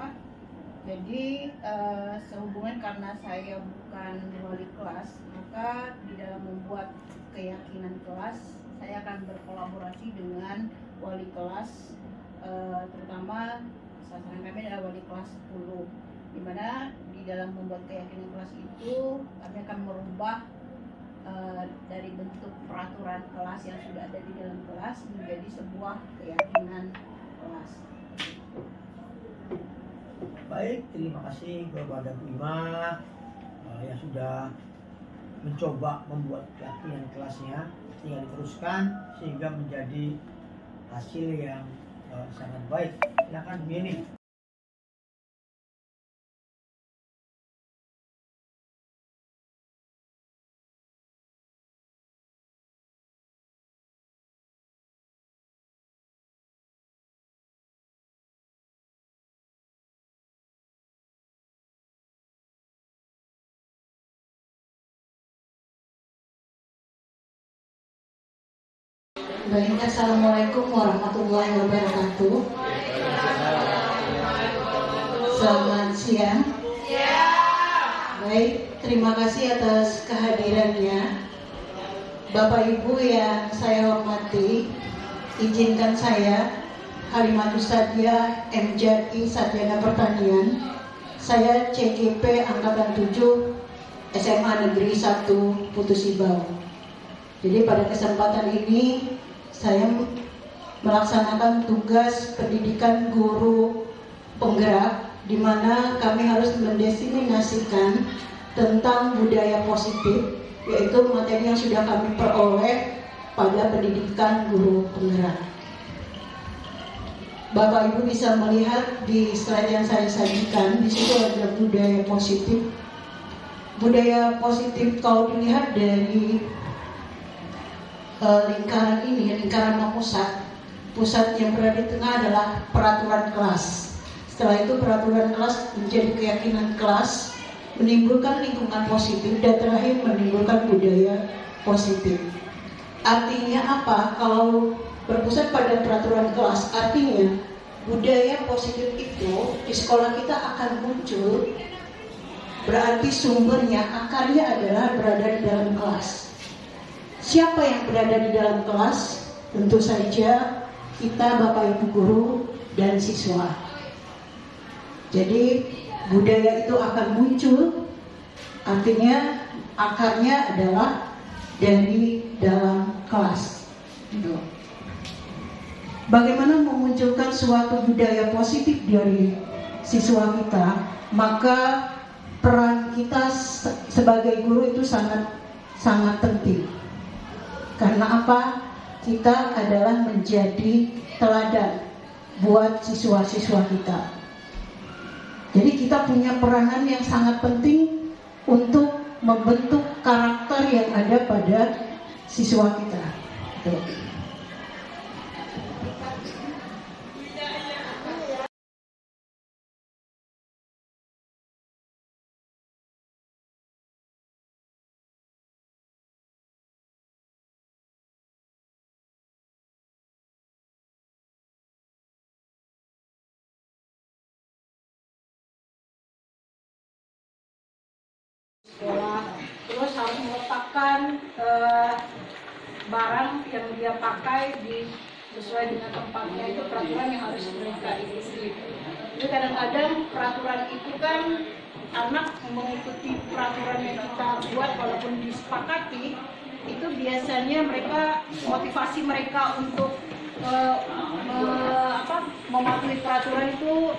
Pak. Jadi sehubungan karena saya bukan wali kelas, maka di dalam membuat keyakinan kelas saya akan berkolaborasi dengan wali kelas, terutama sasaran kami adalah wali kelas 10, di mana di dalam membuat keyakinan kelas itu kami akan merubah dari bentuk peraturan kelas yang sudah ada di dalam kelas menjadi sebuah keyakinan kelas. Baik, terima kasih kepada Bu Ima yang sudah mencoba membuat keyakinan kelasnya, tinggal diteruskan sehingga menjadi hasil yang sangat baik. Silakan Bu Yeni. Baik, assalamualaikum warahmatullahi wabarakatuh. Selamat siang. Baik, terima kasih atas kehadirannya. Bapak Ibu yang saya hormati, izinkan saya Halimatus Sadiah MJI Sarjana Pertanian. Saya CGP Angkatan 7 SMA Negeri 1 Putus Ibau. Jadi pada kesempatan ini saya melaksanakan tugas pendidikan guru penggerak, di mana kami harus mendefinisikan tentang budaya positif, yaitu materi yang sudah kami peroleh pada pendidikan guru penggerak. Bapak Ibu bisa melihat di slide yang saya sajikan, di situ ada budaya positif. Budaya positif kalau dilihat dari lingkaran ini, lingkaran pusat yang berada di tengah adalah peraturan kelas. Setelah itu peraturan kelas menjadi keyakinan kelas, menimbulkan lingkungan positif, dan terakhir menimbulkan budaya positif. Artinya apa? Kalau berpusat pada peraturan kelas, artinya budaya positif itu di sekolah kita akan muncul, berarti sumbernya, akarnya adalah berada di dalam kelas. Siapa yang berada di dalam kelas? Tentu saja kita, Bapak Ibu guru dan siswa. Jadi budaya itu akan muncul, artinya akarnya adalah dari dalam kelas. Bagaimana memunculkan suatu budaya positif dari siswa kita? Maka peran kita sebagai guru itu sangat penting. Karena apa? Kita adalah menjadi teladan buat siswa-siswa kita. Jadi kita punya peranan yang sangat penting untuk membentuk karakter yang ada pada siswa kita. Sekolah, terus harus meletakkan barang yang dia pakai sesuai dengan tempatnya, itu peraturan yang harus mereka ikuti. Jadi kadang-kadang peraturan itu kan anak mengikuti peraturan yang kita buat walaupun disepakati, itu biasanya mereka, motivasi mereka untuk mematuhi peraturan itu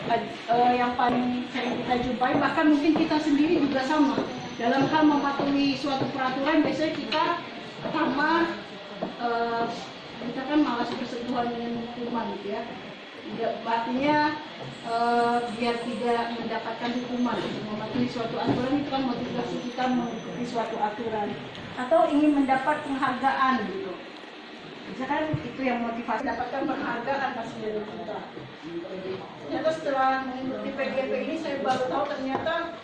yang paling sering kita jumpai. Bahkan mungkin kita sendiri juga sama. Dalam hal mematuhi suatu peraturan, biasanya kita pertama kita kan malas bersentuhan dengan hukuman, gitu ya. Artinya biar tidak mendapatkan hukuman untuk mematuhi suatu aturan, itu kan motivasi kita mengikuti suatu aturan, atau ingin mendapat penghargaan gitu. Misalkan itu yang motivasi, dapatkan penghargaan pasti dari kita. Ternyata setelah mengikuti PGP ini saya baru tahu ternyata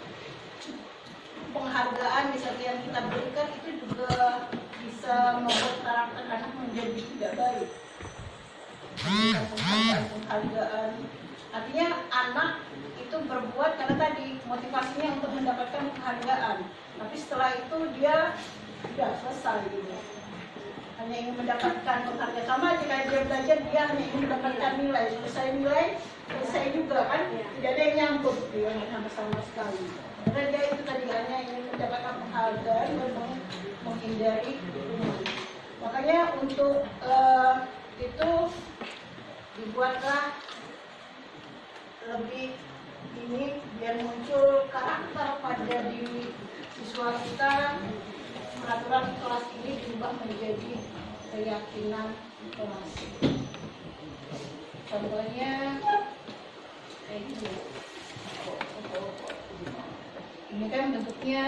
penghargaan misalnya yang kita berikan itu juga bisa membuat karakter anak menjadi tidak baik. Penghargaan, artinya anak itu motivasinya untuk mendapatkan penghargaan. Tapi setelah itu dia sudah selesai gitu. Hanya ingin mendapatkan penghargaan, sama jika dia belajar dia hanya ingin mendapatkan nilai, selesai juga kan, tidak ada yang nyangkut dia sama sekali. Karena dia itu tadi hanya ingin mendapatkan penghargaan dan menghindari hukuman. Makanya untuk itu dibuatlah lebih ini biar muncul karakter pada diri siswa kita. Peraturan kelas ini diubah menjadi keyakinan kelas. Contohnya kayak gini. Ini kan bentuknya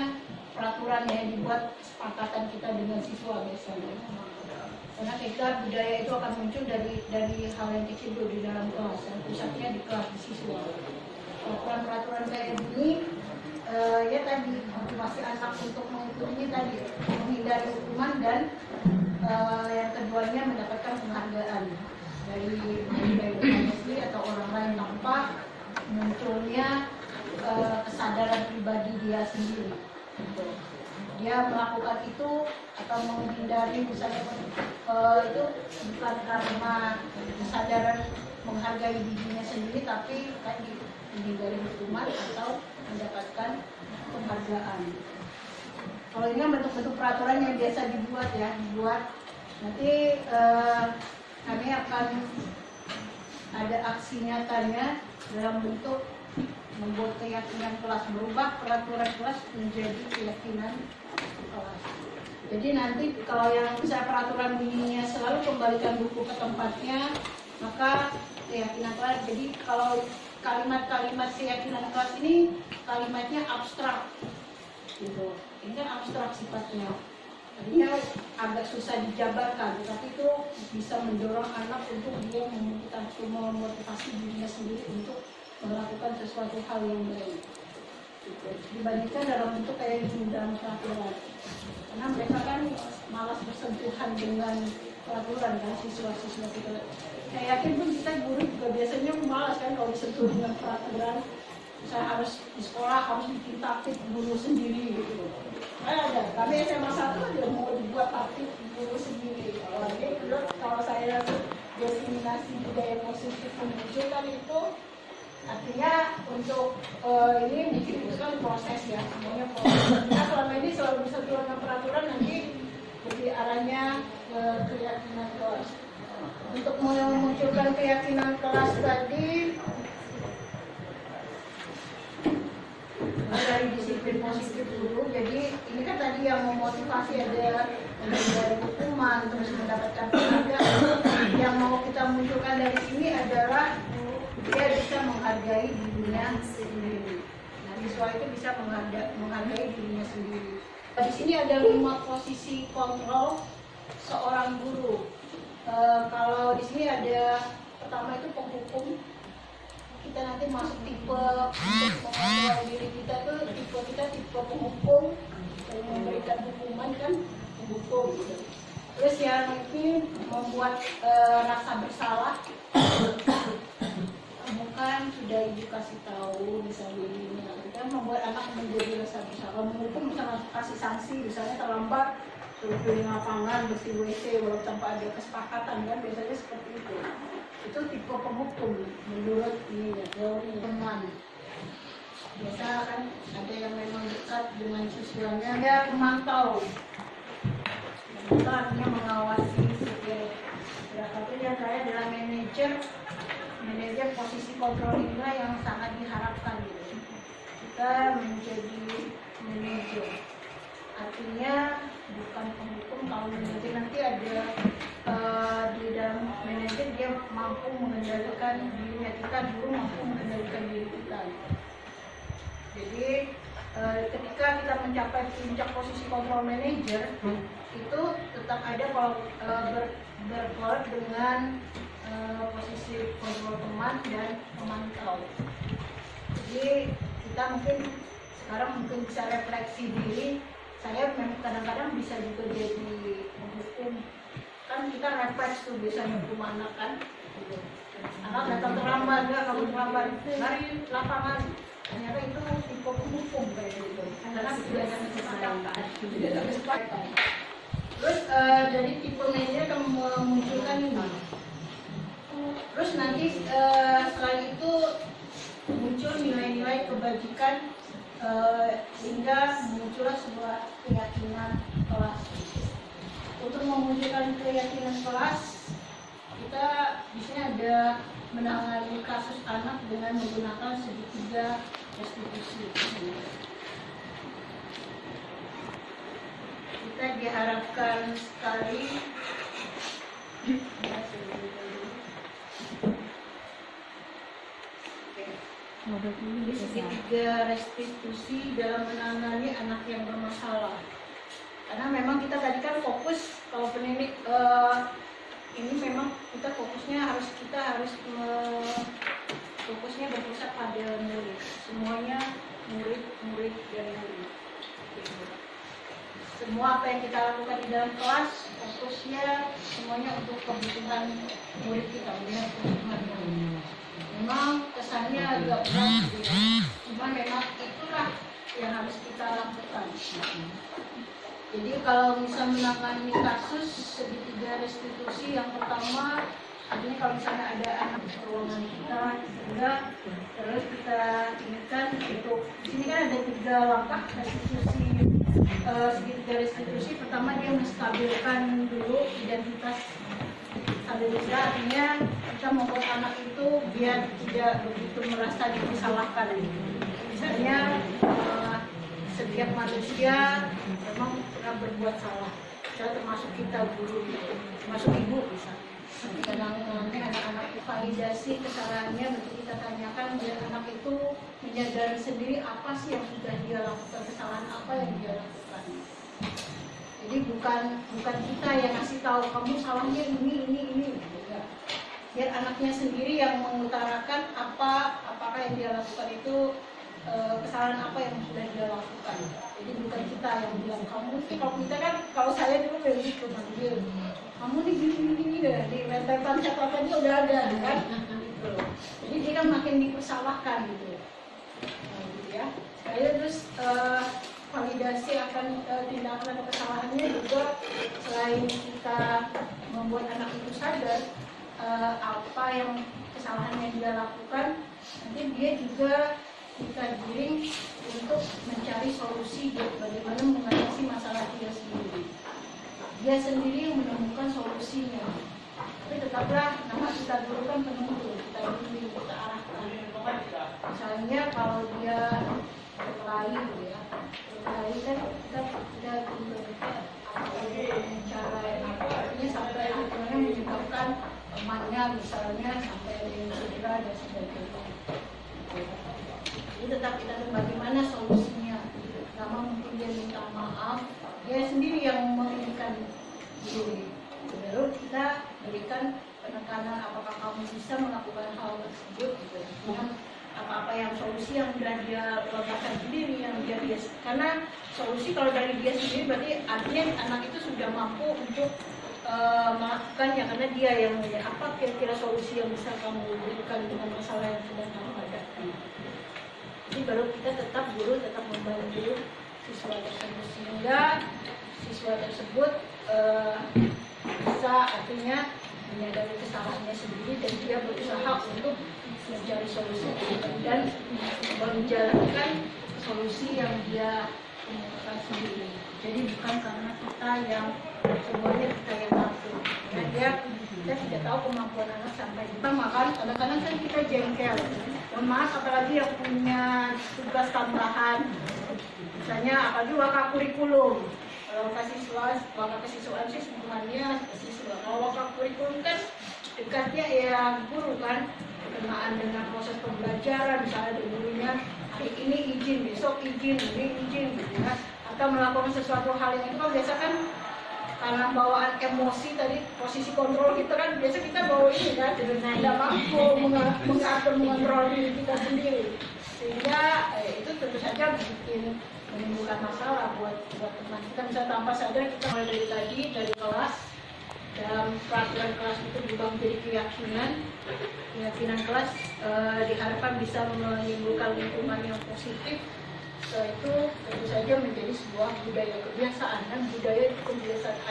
peraturan yang dibuat kesepakatan kita dengan siswa biasanya. Karena kita budaya itu akan muncul dari hal yang kecil dulu di dalam kelas, dan pusatnya di kelas di siswa. Peraturan kayak gini ya tadi motivasi anak untuk mengikutinya tadi menghindari hukuman dan yang keduanya mendapatkan penghargaan dari sendiri atau orang lain tanpa munculnya kesadaran pribadi dia sendiri. Dia melakukan itu atau menghindari misalnya itu bukan karena kesadaran menghargai dirinya sendiri, tapi tadi menghindari hukuman atau mendapatkan penghargaan. Kalau ini bentuk-bentuk peraturan yang biasa dibuat nanti kami akan ada aksi nyatanya dalam bentuk membuat keyakinan kelas, berubah peraturan kelas menjadi keyakinan kelas. Jadi nanti kalau yang misalnya peraturan bunyinya selalu kembalikan buku ke tempatnya, maka keyakinan kelas. Jadi kalau kalimat-kalimat keyakinan kelas ini kalimatnya abstrak gitu. Ini kan abstrak sifatnya, tadinya agak susah dijabarkan, tapi itu bisa mendorong anak untuk dia memotivasi dirinya sendiri untuk melakukan sesuatu hal yang baik gitu. Dibandingkan dalam bentuk kayak ini dalam peraturan, karena mereka kan malas bersentuhan dengan peraturan kan, siswa-siswa kita. Saya yakin pun kita guru juga biasanya malas kan kalau disentuh dengan peraturan. Saya harus di sekolah harus bikin taktik guru sendiri gitu. Ada, kami SMA 1 aja mau dibuat taktik guru sendiri. Kalau saya diskriminasi budaya positif memunculkan itu, artinya untuk ini mungkin bukan proses ya, semuanya proses. Nah, selama ini selalu bersentuhan dengan peraturan, nanti lebih arahnya ke keyakinan kelas. Untuk memunculkan keyakinan kelas tadi dari disiplin positif dulu. Jadi ini kan tadi yang memotivasi ada dari hukuman terus mendapatkan penghargaan. Yang mau kita munculkan dari sini adalah dia bisa menghargai dirinya sendiri. Nah, siswa itu bisa menghargai dirinya sendiri. Di sini ada 5 posisi kontrol seorang guru. Kalau di sini ada pertama itu penghukum. Kita nanti masuk tipe untuk mengontrol diri kita tuh tipe penghukum, yang memberikan hukuman kan penghukum gitu. Terus yang ini membuat rasa bersalah. Kamu kan sudah ibu kasih tahu misalnya ini, kan membuat anak menjadi rasa bersalah. Menghukum misalnya kasih sanksi, misalnya terlambat suruh keliling lapangan, bersih WC walau tanpa ada kesepakatan kan, biasanya seperti itu. Itu tipe penghukum menurut ini ya, teori teman. Biasa kan ada yang memang dekat dengan siswanya, dia pemantau. Itu artinya mengawasi supaya yang saya adalah manajer posisi kontrol inilah yang sangat diharapkan gitu. Kita menjadi manajer, artinya bukan penghukum. Kalau manajer nanti ada di dalam manajer dia mampu mengendalikan dirinya, kita guru mampu mengendalikan diri kita. Jadi ketika kita mencapai puncak posisi kontrol manajer, itu tetap ada kalau berkor dengan posisi kontrol teman dan pemantau. Jadi kita sekarang bisa refleksi diri. Saya kadang-kadang bisa juga jadi penghukum. Kan kita refleks tuh biasanya hukum anak kan. Anak datang terlambat, kamu terlambat dari lapangan. ternyata itu tipe umum kayak gitu karena tidak ada kesepakatan. Terus dari tipe media akan memunculkan ini. Terus nanti setelah itu muncul nilai-nilai kebajikan hingga muncullah sebuah keyakinan kelas. Untuk memunculkan keyakinan kelas, kita di sini ada menangani kasus anak dengan menggunakan segitiga restitusi. Kita diharapkan sekali ini segitiga restitusi dalam menangani anak yang bermasalah. Karena memang kita tadi kan fokus kalau pendidik ini memang kita fokusnya harus fokusnya berpusat pada murid, semuanya murid dari murid. Semua apa yang kita lakukan di dalam kelas fokusnya semuanya untuk kebutuhan murid kita, melihat kebutuhannya. Memang kesannya agak berat, cuma memang itulah yang harus kita lakukan. Jadi kalau bisa menangani kasus segitiga restitusi, yang pertama artinya kalau misalnya ada anak ruangan kita juga, terus kita ingatkan untuk di sini kan ada 3 langkah restitusi segitiga restitusi. Pertama dia menstabilkan dulu identitas. Stabilisasi artinya kita membuat anak itu biar tidak begitu merasa disalahkan. Misalnya setiap manusia memang pernah berbuat salah, termasuk kita guru, termasuk ibu bisa. Kadang-kadang anak-anak validasi kesalahannya, nanti kita tanyakan biar anak itu menyadari sendiri apa sih yang sudah dia lakukan, kesalahan apa yang dia lakukan. Jadi bukan kita yang ngasih tahu kamu salahnya ini. Biar anaknya sendiri yang mengutarakan apakah yang dia lakukan itu kesalahan apa yang sudah dia lakukan. Jadi bukan kita yang bilang kamu sih, kalau kita kan, kalau saya dulu begitu manggil kamu nih gini deh, di rentetan catatannya udah ada kan gitu. Jadi dia kan makin dipersalahkan gitu. Nah, gitu ya. Saya terus validasi akan tindakan atau kesalahannya juga, selain kita membuat anak itu sadar apa yang kesalahan yang dia lakukan, nanti dia juga kita giring untuk mencari solusi bagaimana mengatasi masalah dia sendiri. Dia sendiri yang menemukan solusinya. Tapi tetaplah nama kita dulu kan penentu, kita bimbing, kita arahkan. Misalnya kalau dia berkelahi gitu ya, berkelahi kan kita cara artinya sampai akhirnya menyebabkan temannya misalnya sampai ada yang cedera dan sebagainya. Jadi tetap kita lihat bagaimana solusinya. Pertama mungkin dia minta maaf, dia sendiri yang menginginkan diri. Baru kita berikan penekanan apakah kamu bisa melakukan hal tersebut gitu. Dengan apa-apa yang solusi yang sudah dia lontarkan sendiri, yang dia biasa. Karena solusi kalau dari dia sendiri berarti artinya anak itu sudah mampu untuk melakukannya, karena dia yang melihat apa kira-kira solusi yang bisa kamu berikan dengan masalah yang sedang kamu hadapi. Jadi baru kita guru tetap membantu siswa tersebut sehingga siswa tersebut bisa artinya menyadari kesalahannya sendiri dan dia berusaha untuk mencari solusi dan menjalankan solusi yang dia temukan sendiri. Jadi bukan karena kita yang semuanya kita yang ngatur. Kita tidak tahu kemampuan anak sampai kita makan. Kadang-kadang kan kita jengkel. Mohon maaf, apalagi yang punya tugas tambahan. Misalnya apalagi wakaf kurikulum. Kalau wakaf kesiswaan sih semuanya siswa. Kalau wakaf kurikulum kan dekatnya ya guru kan, berkenaan dengan proses pembelajaran, misalnya ada gurunya hari ini izin, besok izin, ini izin gitu ya. Atau melakukan sesuatu hal yang itu kan biasa kan karena bawaan emosi tadi, posisi kontrol kita kan biasa kita bawa ini kan, tidak mampu mengatur, mengontrol diri kita sendiri, sehingga itu tentu saja menimbulkan masalah buat teman kita. Bisa tanpa sadar kita mulai dari tadi dari kelas dalam peraturan kelas itu berubah menjadi keyakinan kelas, diharapkan bisa menimbulkan lingkungan yang positif. Setelah itu tentu saja menjadi sebuah budaya kebiasaan, dan budaya itu kebiasaan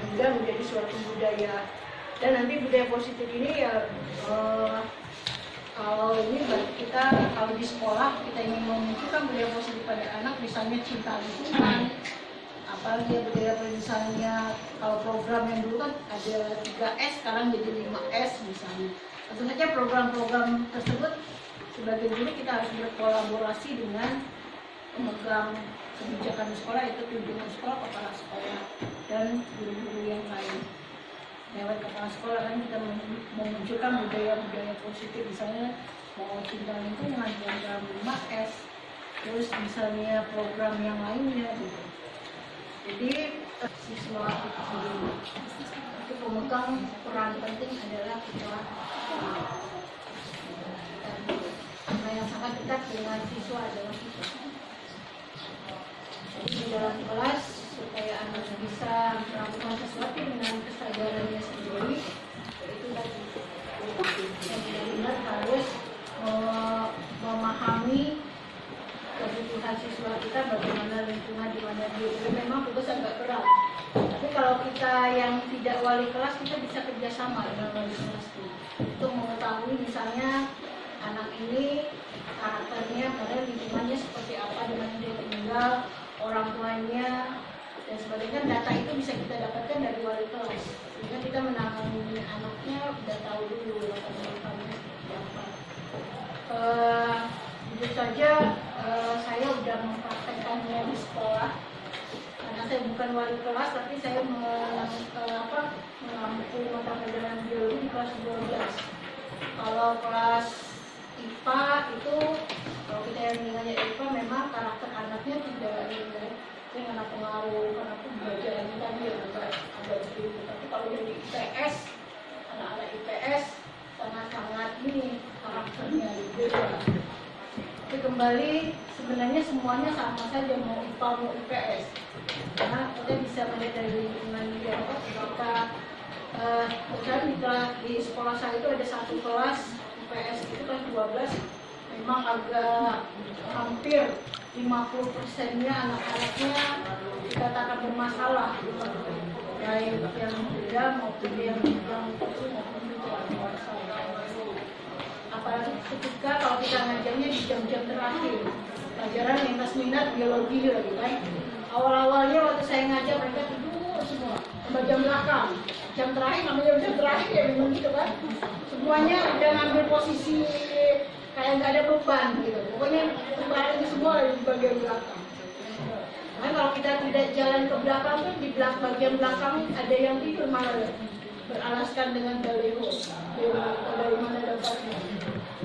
hingga menjadi suatu budaya. Dan nanti budaya positif ini ya kalau ini bagi kita, kalau di sekolah kita ingin memunculkan budaya positif pada anak, misalnya cinta lingkungan, apalagi budaya misalnya kalau program yang dulu kan ada 3S, sekarang jadi 5S misalnya. Tentu saja program-program tersebut sebagai guru kita harus berkolaborasi dengan pemegang kebijakan di sekolah, yaitu pimpinan sekolah, kepala sekolah, dan guru-guru yang lain. Lewat kepala sekolah kan kita memunculkan budaya-budaya positif, misalnya mau cinta lingkungan, program 5S, terus misalnya program yang lainnya gitu. Jadi siswa itu pemegang peran penting adalah kepala sekolah. Karena yang sangat dekat dengan siswa adalah kita. Jadi di dalam kelas supaya anak bisa melakukan sesuatu dengan kesadarannya sendiri, itu tadi yang benar-benar harus memahami kebutuhan siswa kita, bagaimana lingkungan di mana dia. Itu memang tugas agak berat. Tapi kalau kita yang tidak wali kelas, kita bisa kerjasama dengan wali kelas itu untuk mengetahui misalnya anak ini karakternya pada lingkungannya seperti apa, di mana dia tinggal, orang tuanya dan sebagainya. Data itu bisa kita dapatkan dari wali kelas, sehingga kita menangani anaknya udah tahu dulu latar belakangnya seperti apa. Tentu saja saya sudah mempraktekkannya di sekolah, karena saya bukan wali kelas, tapi saya mengampu mata pelajaran biologi di kelas 12. Kalau kelas IPA itu, kalau kita yang nilainya IPA, memang karakter anaknya tidak karena pengaruh, karena pembelajaran tadi yang agak begitu. Tapi kalau dari IPS, anak-anak IPS sangat-sangat ini karakternya beda. Tapi kembali sebenarnya semuanya sama saja, mau IPA mau IPS, karena kita bisa melihat dari lingkungan dia. Kita di sekolah saya itu ada satu kelas IPS itu kelas 12, memang agak hampir 50%-nya anak-anaknya dikatakan bermasalah, baik yang muda maupun yang apalagi ketika kalau kita ngajarnya di jam-jam terakhir, pelajaran lintas minat biologi lagi kan. Awal-awalnya waktu saya ngajar mereka tidur semua, sama jam belakang. Jam terakhir namanya jam terakhir ya memang gitu kan. Semuanya udah ngambil posisi kayak nggak ada beban gitu. Pokoknya kembali semua di bagian belakang. Nah, kalau kita tidak jalan ke belakang tuh di bagian belakang ada yang tidur malah beralaskan dengan baleho. Dari mana dapatnya?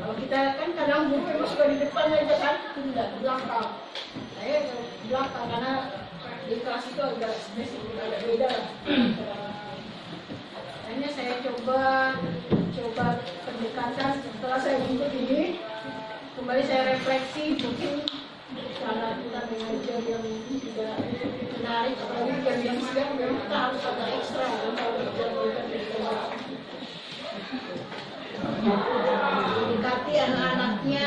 Kalau kita kan kadang guru memang suka di depan aja kan, tidak di belakang. Saya di belakang karena di kelas itu agak spesifik, agak beda lah. Akhirnya saya coba pendekatan. Setelah saya ikut ini, kembali saya refleksi, mungkin karena kita mengajar yang tidak menarik, apalagi jam-jam siang memang kita harus agak ekstra kalau mengajar mendekati anak-anaknya,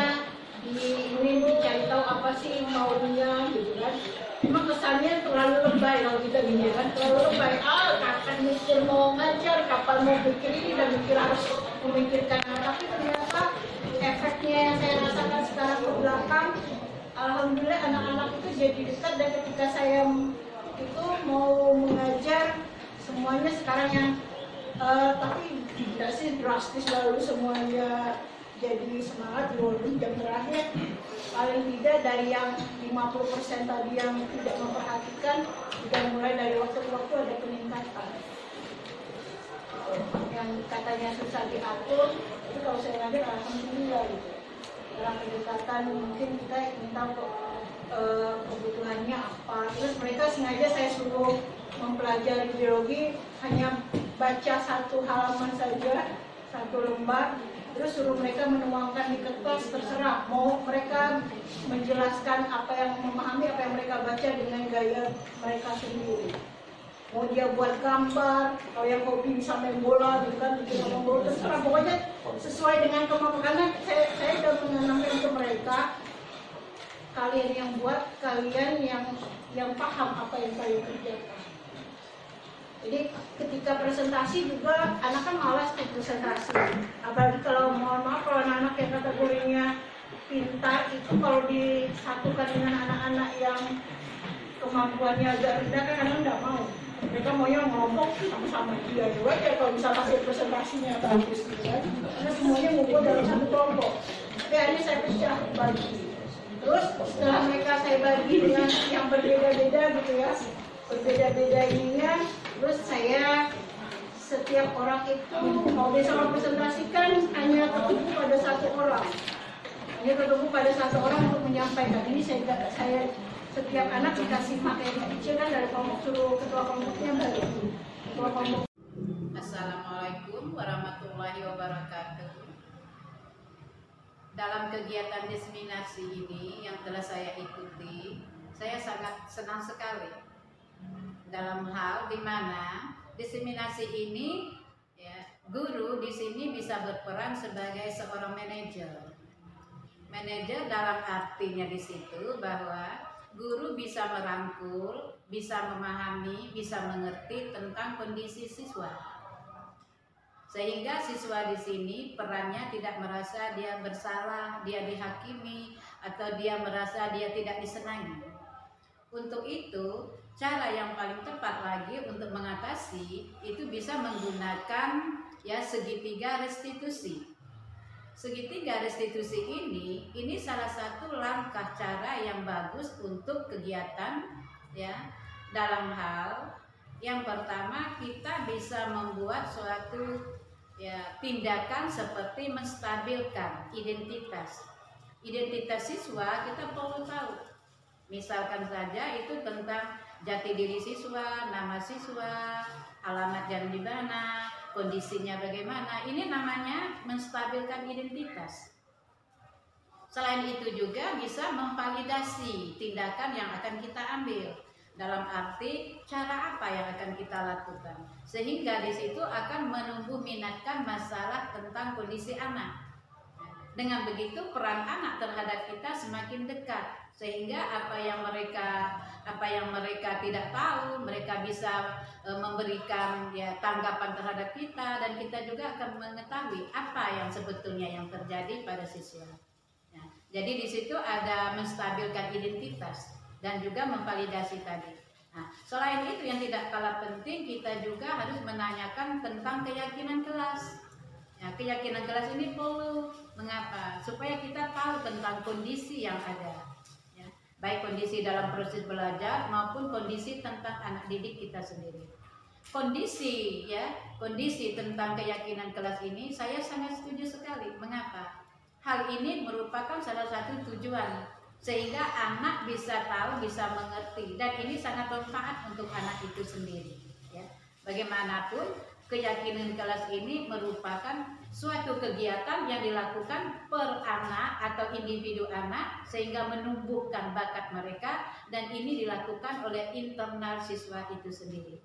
ingin dicari tahu apa sih maunya gitu kan. Memang kesannya terlalu lebay kalau kita gini kan, terlalu lebay. Kapan mikir mau ngajar, kapan mau pikir ini dan mikir harus memikirkan anak. Tapi ternyata efeknya yang saya rasakan sekarang ke belakang, alhamdulillah anak-anak itu jadi dekat, dan ketika saya itu mau mengajar semuanya sekarang yang tapi tidak sih drastis lalu semuanya jadi semangat di jam terakhir. Paling tidak dari yang 50% tadi yang tidak memperhatikan, sudah mulai dari waktu ke waktu ada peningkatan. Yang katanya susah diatur, itu kalau saya ngajar alhamdulillah gitu. Dalam pendekatan mungkin kita ingin tahu kebutuhannya apa. Terus mereka sengaja saya suruh mempelajari biologi hanya baca satu halaman saja, satu lembar, terus suruh mereka menuangkan di kertas, terserah mau mereka menjelaskan apa yang memahami apa yang mereka baca dengan gaya mereka sendiri. mau dia buat gambar, kalau yang hobi bisa main bola gitu kan, bikin abang bola, terserah, pokoknya sesuai dengan kemampuan. Karena saya udah menanamkan ke mereka, kalian yang buat, kalian yang paham apa yang kalian kerjakan. Jadi ketika presentasi juga anak kan malas tuh presentasi, apalagi kalau mohon maaf kalau anak-anak yang kategorinya pintar itu kalau disatukan dengan anak-anak yang kemampuannya agak rendah kan kadang nggak mau. Mereka maunya ngomong sama-sama dia juga ya kalau bisa hasil presentasinya bagus gitu kan. Karena semuanya ngumpul dalam satu kelompok. Tapi akhirnya saya pecah bagi. Terus setelah mereka saya bagi dengan yang berbeda-beda gitu ya, berbeda-beda ininya, terus saya setiap orang itu mau bisa mempresentasikan hanya ketemu pada satu orang. Hanya ketemu pada satu orang untuk menyampaikan. Ini saya setiap anak dikasih materi kecil kan dari kelompok, suruh ketua kelompoknya balik. Ketua kelompok. Assalamualaikum warahmatullahi wabarakatuh. Dalam kegiatan diseminasi ini yang telah saya ikuti, saya sangat senang sekali. Dalam hal di mana diseminasi ini, ya, guru di sini bisa berperan sebagai seorang manajer. Manajer dalam artinya di situ bahwa guru bisa merangkul, bisa memahami, bisa mengerti tentang kondisi siswa. Sehingga siswa di sini perannya tidak merasa dia bersalah, dia dihakimi, atau dia merasa dia tidak disenangi. Untuk itu, cara yang paling tepat lagi untuk mengatasi itu bisa menggunakan ya segitiga restitusi. Segitiga restitusi ini salah satu langkah cara yang bagus untuk kegiatan ya, dalam hal yang pertama kita bisa membuat suatu ya tindakan seperti menstabilkan identitas siswa. Kita perlu tahu, misalkan saja itu tentang jati diri siswa, nama siswa, alamat jam di mana, kondisinya bagaimana. Ini namanya menstabilkan identitas. Selain itu juga bisa memvalidasi tindakan yang akan kita ambil, dalam arti cara apa yang akan kita lakukan, sehingga di situ akan menumbuh minatkan masalah tentang kondisi anak. Dengan begitu peran anak terhadap kita semakin dekat, sehingga apa yang mereka tidak tahu, mereka bisa memberikan ya tanggapan terhadap kita, dan kita juga akan mengetahui apa yang sebetulnya yang terjadi pada siswa. Ya, jadi di situ ada menstabilkan identitas dan juga memvalidasi tadi. Nah, selain itu yang tidak kalah penting, kita juga harus menanyakan tentang keyakinan kelas. Ya, keyakinan kelas ini perlu. Mengapa? Supaya kita tahu tentang kondisi yang ada. Ya, baik kondisi dalam proses belajar maupun kondisi tentang anak didik kita sendiri. Kondisi tentang keyakinan kelas ini saya sangat setuju sekali. Mengapa? Hal ini merupakan salah satu tujuan sehingga anak bisa tahu, bisa mengerti, dan ini sangat bermanfaat untuk anak itu sendiri. Ya. Bagaimanapun keyakinan kelas ini merupakan suatu kegiatan yang dilakukan per anak atau individu anak sehingga menumbuhkan bakat mereka, dan ini dilakukan oleh internal siswa itu sendiri.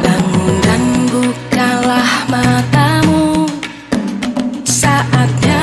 Bangun dan bukalah matamu, saatnya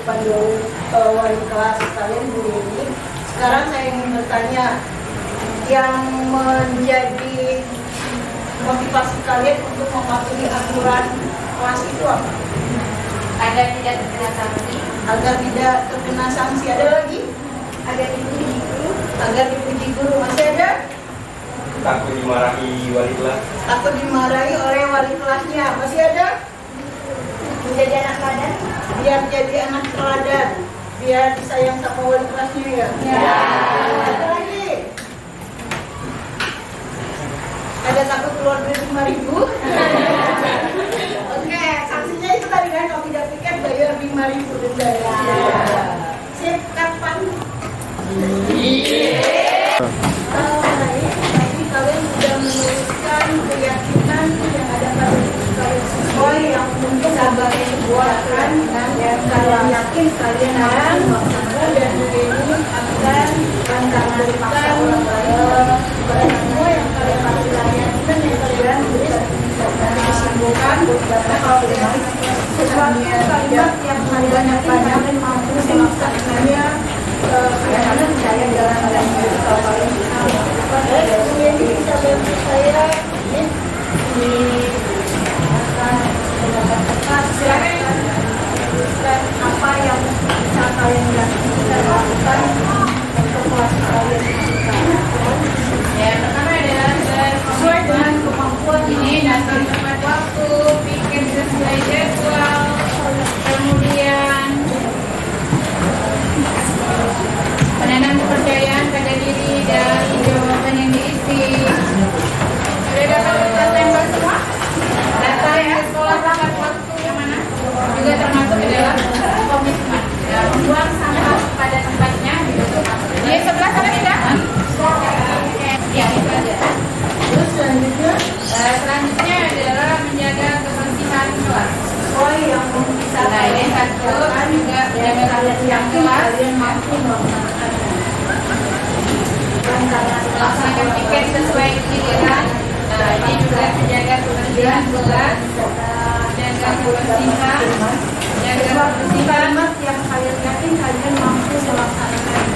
depan wali kelas kalian guru ini. Sekarang saya ingin bertanya, yang menjadi motivasi kalian untuk mematuhi aturan kelas itu apa? Agar tidak terkena sanksi. Agar tidak terkena sanksi. Ada lagi? Agar dipuji guru. Agar dipuji guru. Masih ada? Takut dimarahi wali kelas. Takut dimarahi oleh wali kelasnya. Masih ada? Menjadi anak teladan. Biar jadi anak teladan. Biar disayang sama wali kelasnya ya. Ada lagi? Ada takut keluar dari 5.000? Oke, sanksinya itu tadi kan kalau tidak tiket bayar 5.000 denda ya. Sip, kapan? Tadi kalian sudah menuliskan keyakinan yang ada pada diri kalian sesuai yang mungkin sebagai sebuah kan yang kalian yakin kalian akan melaksanakan dan ini akan mengamalkan kepada semua yang kalian lakukan yang kalian tulis nanti disimpulkan karena kalau tidak sesuatu kalimat yang kalian banyak mampu melaksanakannya kalian percaya dalam dan kalau kalian bisa melakukan ini bisa bantu saya di silakan tuliskan apa yang bisa kalian lakukan untuk kelas kalian Ya, pertama adalah sesuai dengan kemampuan ini dan tepat waktu, pikir sesuai jadwal, kemudian menanam kepercayaan pada diri dan jawaban yang diisi. Sudah dapat data semua? Data ya, sekolah tepat waktu yang mana? Juga termasuk adalah komitmen. Ya, membuang sampah pada tempatnya. Di sebelah sana tidak? Ya, itu aja. terus selanjutnya Selanjutnya adalah menjaga kebersihan kelas. yang bisa Nah, ini satu juga menjaga kebersihan kelas. kalian mampu melaksanakannya dan karena Melaksanakan tiket sesuai giliran. Nah, ini juga menjaga kebersihan kelas, menjaga kebersihan, menjaga kebersihan. kalimat yang kalian yakin kalian mampu melaksanakannya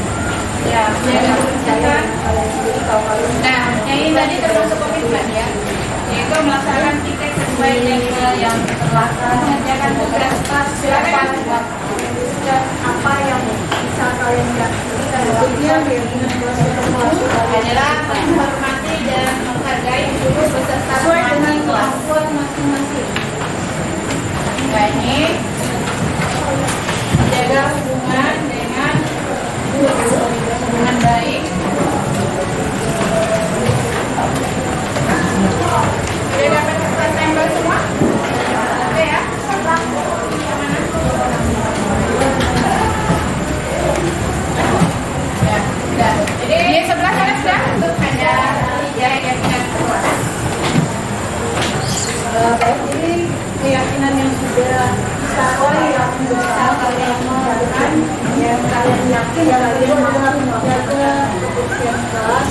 Ya, menjaga kebersihan. kalian sendiri kalau kalian Nah, yang ini tadi termasuk komitmen ya, yaitu melaksanakan tiket sesuai jadwal yang telah mengerjakan tugas kelas. Silakan. dan apa yang bisa kalian yakini berikutnya Adalah menghormati dan menghargai guru beserta sesuai teman dengan di kelas. kemampuan masing-masing. Nah, ini menjaga hubungan dengan guru, hubungan baik. Sudah dapat kertas stempel semua? Oke ya. Ya, sudah. Jadi di sebelah sana sudah untuk ada 3 yang tidak keluar. Baik, jadi keyakinan yang sudah sesuai yang bisa kalian lakukan yang kalian yakin kalian dalam menjaga kebersihan kelas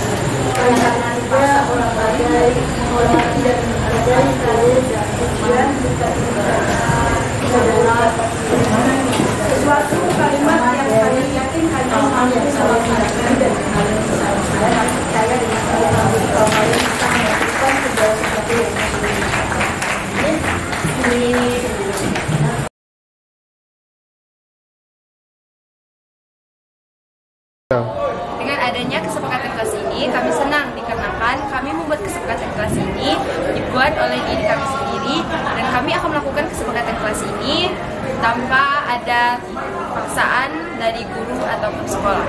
kalian juga olahraga menghormati dan menghargai kalian dan tujuan kita adalah sesuatu kalimat yang kalian yakin kalian mampu melaksanakan dan kalian bisa laksanakan percaya dengan kalian jadi kalau kalian bisa melakukan segala sesuatu yang Dengan adanya kesepakatan kelas ini, kami senang dikarenakan kami membuat kesepakatan kelas ini dibuat oleh diri kami sendiri dan kami akan melakukan kesepakatan kelas ini tanpa ada paksaan dari guru ataupun sekolah.